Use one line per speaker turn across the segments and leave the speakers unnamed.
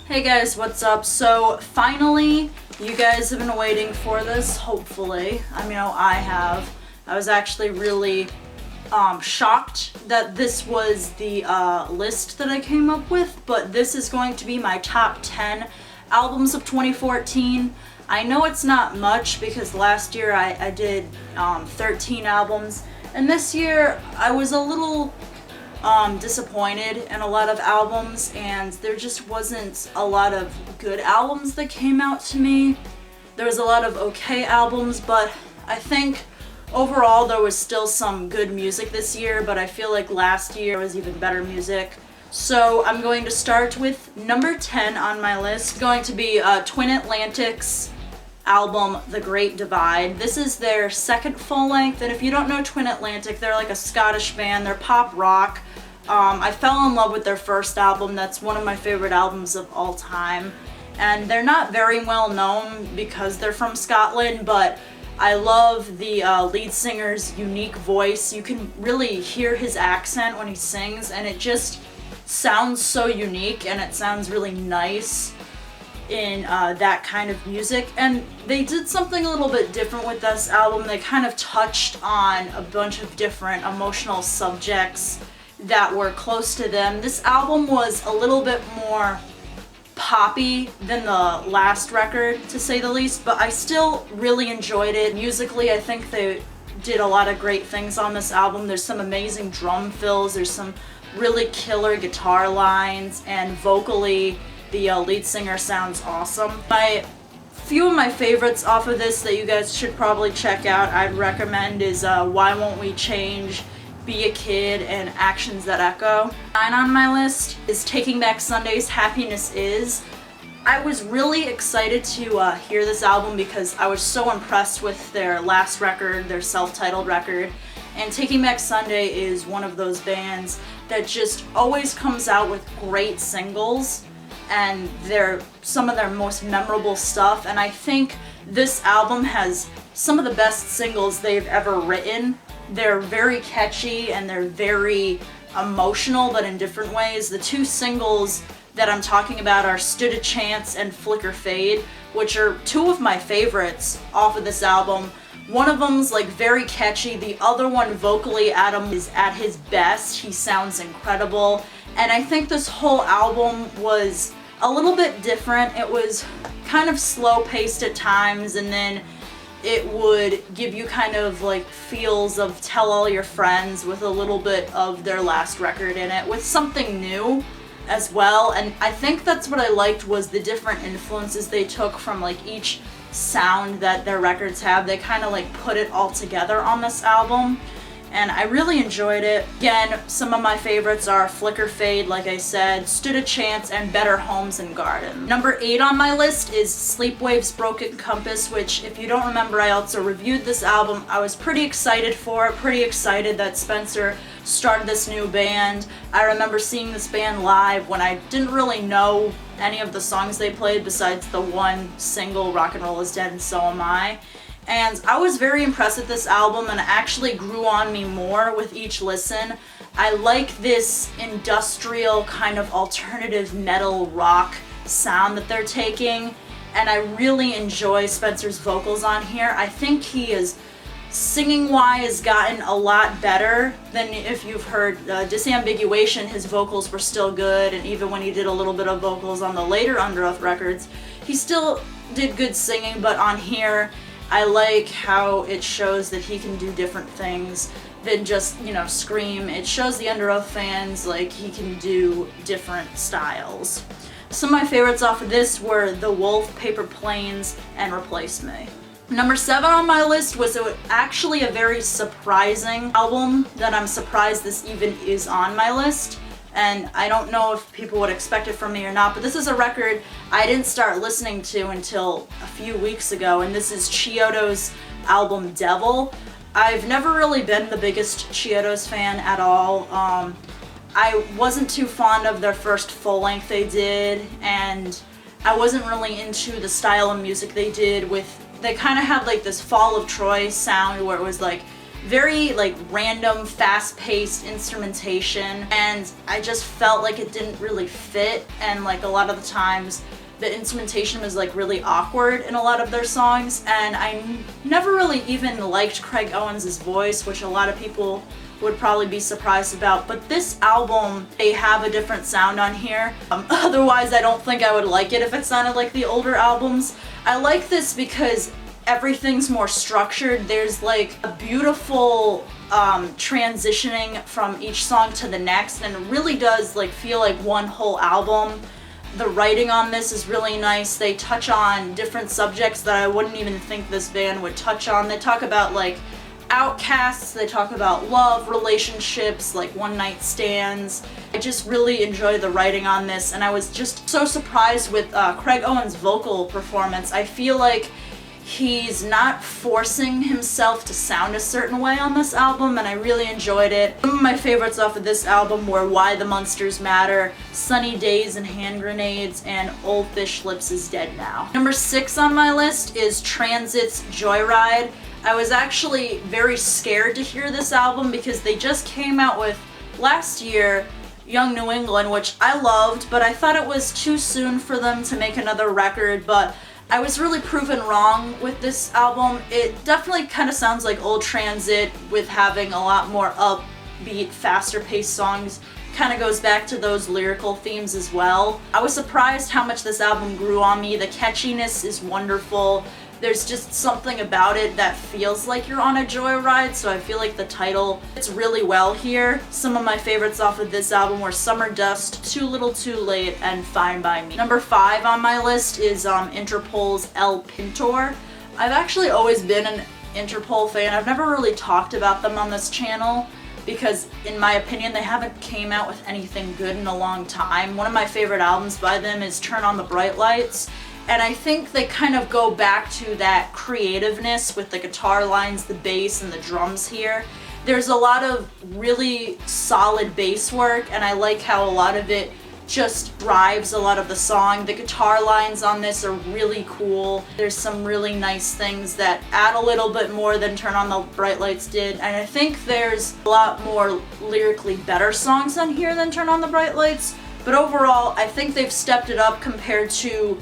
Hey guys, what's up? So finally, you guys have been waiting for this, hopefully. I have. I was actually really shocked that this was the list that I came up with, but this is going to be my top 10 albums of 2014. I know it's not much because last year I did 13 albums, and this year I was a little disappointed in a lot of albums, and there just wasn't a lot of good albums that came out to me. There was a lot of okay albums, but I think overall there was still some good music this year, but I feel like last year was even better music. So I'm going to start with number 10 on my list, going to be Twin Atlantic's album The Great Divide. This is their second full length, and if you don't know Twin Atlantic, they're like a Scottish band. They're pop rock. I fell in love with their first album. That's one of my favorite albums of all time, and they're not very well known because they're from Scotland, but I love the lead singer's unique voice. You can really hear his accent when he sings, and it just sounds so unique, and it sounds really nice in that kind of music. And they did something a little bit different with this album. They kind of touched on a bunch of different emotional subjects that were close to them. This album was a little bit more poppy than the last record, to say the least, but I still really enjoyed it. Musically, I think they did a lot of great things on this album. There's some amazing drum fills, there's some really killer guitar lines, and vocally the lead singer sounds awesome. Few of my favorites off of this that you guys should probably check out, I'd recommend, is Why Won't We Change, Be a Kid, and Actions That Echo. 9 on my list is Taking Back Sunday's Happiness Is. I was really excited to hear this album because I was so impressed with their last record, their self-titled record, and Taking Back Sunday is one of those bands that just always comes out with great singles, and they're some of their most memorable stuff, and I think this album has some of the best singles they've ever written. They're very catchy and they're very emotional, but in different ways. The two singles that I'm talking about are Stood a Chance and Flicker Fade, which are two of my favorites off of this album. One of them's like very catchy, the other one vocally Adam is at his best. He sounds incredible, and I think this whole album was a little bit different. It was kind of slow paced at times, and then it would give you kind of like feels of Tell All Your Friends with a little bit of their last record in it, with something new as well. And I think that's what I liked, was the different influences they took from like each sound that their records have. They kind of like put it all together on this album, and I really enjoyed it. Again, some of my favorites are Flicker Fade, like I said, Stood a Chance, and Better Homes and Gardens. Number 8 on my list is Sleepwave's Broken Compass, which, if you don't remember, I also reviewed this album. I was pretty excited for it, pretty excited that Spencer started this new band. I remember seeing this band live when I didn't really know any of the songs they played besides the one single, Rock and Roll is Dead and So Am I. And I was very impressed with this album, and it actually grew on me more with each listen. I like this industrial kind of alternative metal rock sound that they're taking, and I really enjoy Spencer's vocals on here. I think he is, singing-wise, gotten a lot better than if you've heard Disambiguation. His vocals were still good, and even when he did a little bit of vocals on the later Under Oath records, he still did good singing, but on here, I like how it shows that he can do different things than just, scream. It shows the Under Oath fans like he can do different styles. Some of my favorites off of this were The Wolf, Paper Planes, and Replace Me. Number 7 on my list was actually a very surprising album that I'm surprised this even is on my list. And I don't know if people would expect it from me or not, but this is a record I didn't start listening to until a few weeks ago, and this is Chiodos' album Devil. I've never really been the biggest Chiodos fan at all. I wasn't too fond of their first full length they did, and I wasn't really into the style of music they did. They kind of had like this Fall of Troy sound where it was like very like random, fast-paced instrumentation, and I just felt like it didn't really fit, and like a lot of the times the instrumentation was like really awkward in a lot of their songs, and I never really even liked Craig Owens' voice, which a lot of people would probably be surprised about. But this album, they have a different sound on here. Otherwise, I don't think I would like it if it sounded like the older albums. I like this because everything's more structured. There's like a beautiful transitioning from each song to the next, and it really does like feel like one whole album. The writing on this is really nice. They touch on different subjects that I wouldn't even think this band would touch on. They talk about like outcasts, they talk about love, relationships, like one-night stands. I just really enjoy the writing on this, and I was just so surprised with Craig Owens' vocal performance. I feel like he's not forcing himself to sound a certain way on this album, and I really enjoyed it. Some of my favorites off of this album were Why the Monsters Matter, Sunny Days and Hand Grenades, and Old Fish Lips is Dead Now. Number 6 on my list is Transit's Joyride. I was actually very scared to hear this album because they just came out with, last year, Young New England, which I loved, but I thought it was too soon for them to make another record, but I was really proven wrong with this album. It definitely kind of sounds like old Transit with having a lot more upbeat, faster paced songs. Kind of goes back to those lyrical themes as well. I was surprised how much this album grew on me. The catchiness is wonderful. There's just something about it that feels like you're on a joyride, so I feel like the title fits really well here. Some of my favorites off of this album were Summer Dust, Too Little Too Late, and Fine By Me. Number 5 on my list is Interpol's El Pintor. I've actually always been an Interpol fan. I've never really talked about them on this channel because, in my opinion, they haven't came out with anything good in a long time. One of my favorite albums by them is Turn on the Bright Lights. And I think they kind of go back to that creativeness with the guitar lines, the bass, and the drums here. There's a lot of really solid bass work, and I like how a lot of it just drives a lot of the song. The guitar lines on this are really cool. There's some really nice things that add a little bit more than Turn on the Bright Lights did, and I think there's a lot more lyrically better songs on here than Turn on the Bright Lights. But overall, I think they've stepped it up compared to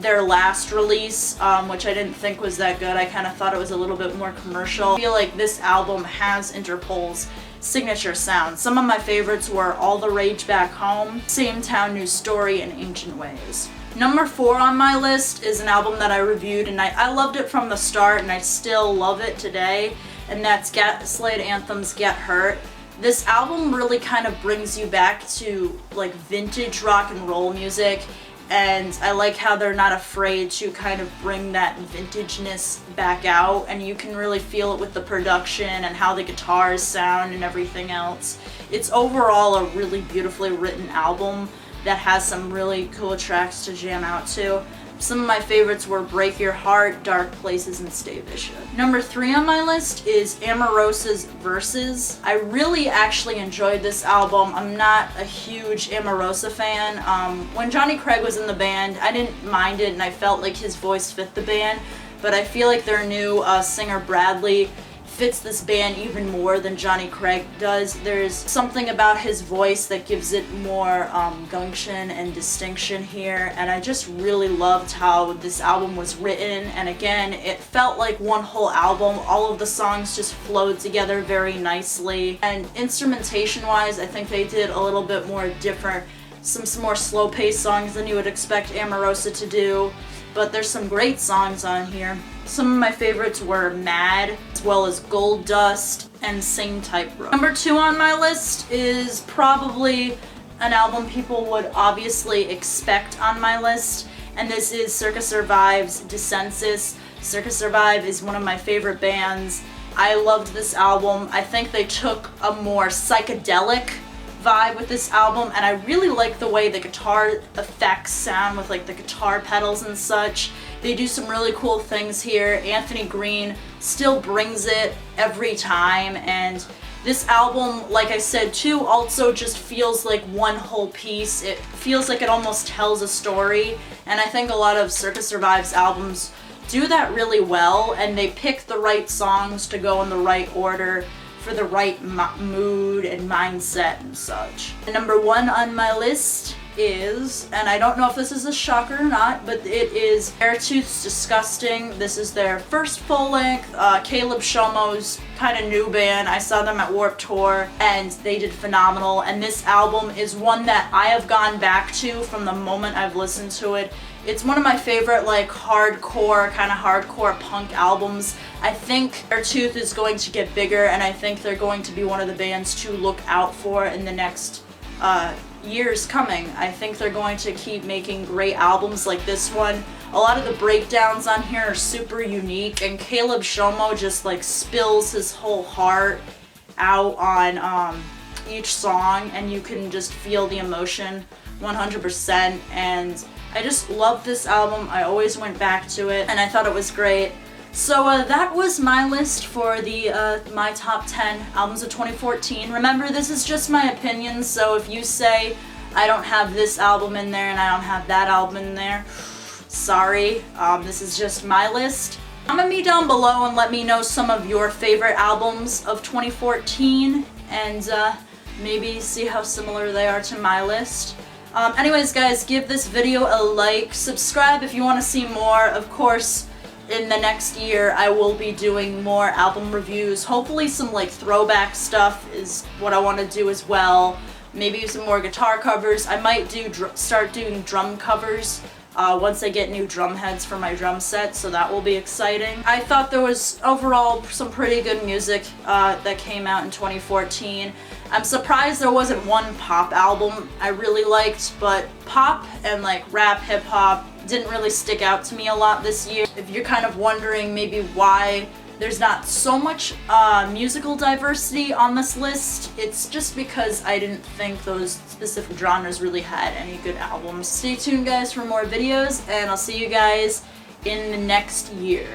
their last release, which I didn't think was that good. I kind of thought it was a little bit more commercial. I feel like this album has Interpol's signature sound. Some of my favorites were All the Rage Back Home, Same Town, New Story, and Ancient Ways. Number 4 on my list is an album that I reviewed, and I loved it from the start, and I still love it today, and that's Gaslight Anthem's Get Hurt. This album really kind of brings you back to like vintage rock and roll music, and I like how they're not afraid to kind of bring that vintageness back out, and you can really feel it with the production and how the guitars sound and everything else. It's overall a really beautifully written album that has some really cool tracks to jam out to. Some of my favorites were Break Your Heart, Dark Places, and Stay Vicious. Number 3 on my list is Amorosa's Verses. I really actually enjoyed this album. I'm not a huge Emarosa fan. When Johnny Craig was in the band, I didn't mind it and I felt like his voice fit the band, but I feel like their new singer Bradley fits this band even more than Johnny Craig does. There's something about his voice that gives it more gumption and distinction here, and I just really loved how this album was written, and again, it felt like one whole album. All of the songs just flowed together very nicely, and instrumentation-wise, I think they did a little bit more different, some more slow-paced songs than you would expect Amorosa to do, but there's some great songs on here. Some of my favorites were Mad, as well as Gold Dust, and Same Type Bro. Number 2 on my list is probably an album people would obviously expect on my list, and this is Circa Survive's Dissensus. Circa Survive is one of my favorite bands. I loved this album. I think they took a more psychedelic vibe with this album, and I really like the way the guitar effects sound with like the guitar pedals and such. They do some really cool things here. Anthony Green still brings it every time, and this album, like I said too, also just feels like one whole piece. It feels like it almost tells a story, and I think a lot of Circa Survive's albums do that really well, and they pick the right songs to go in the right order for the right mood and mindset and such. And number 1 on my list is, and I don't know if this is a shocker or not, but it is Beartooth's Disgusting. This is their first full length. Caleb Shomo's kind of new band. I saw them at Warped Tour and they did phenomenal, and this album is one that I have gone back to from the moment I've listened to it. It's one of my favorite like hardcore, kind of hardcore punk albums. I think Beartooth is going to get bigger, and I think they're going to be one of the bands to look out for in the next years coming. I think they're going to keep making great albums like this one. A lot of the breakdowns on here are super unique, and Caleb Shomo just like spills his whole heart out on each song, and you can just feel the emotion 100%, and I just love this album. I always went back to it, and I thought it was great. So that was my list for the my top 10 albums of 2014. Remember, this is just my opinion, so if you say I don't have this album in there and I don't have that album in there, sorry. This is just my list. Comment me down below and let me know some of your favorite albums of 2014, and maybe see how similar they are to my list. Anyways, guys, give this video a like, subscribe if you want to see more. Of course, in the next year, I will be doing more album reviews. Hopefully some like throwback stuff is what I want to do as well. Maybe some more guitar covers. I might start doing drum covers once I get new drum heads for my drum set, so that will be exciting. I thought there was overall some pretty good music that came out in 2014. I'm surprised there wasn't one pop album I really liked, but pop and like rap, hip hop didn't really stick out to me a lot this year. If you're kind of wondering maybe why there's not so much musical diversity on this list, it's just because I didn't think those specific genres really had any good albums. Stay tuned, guys, for more videos, and I'll see you guys in the next year.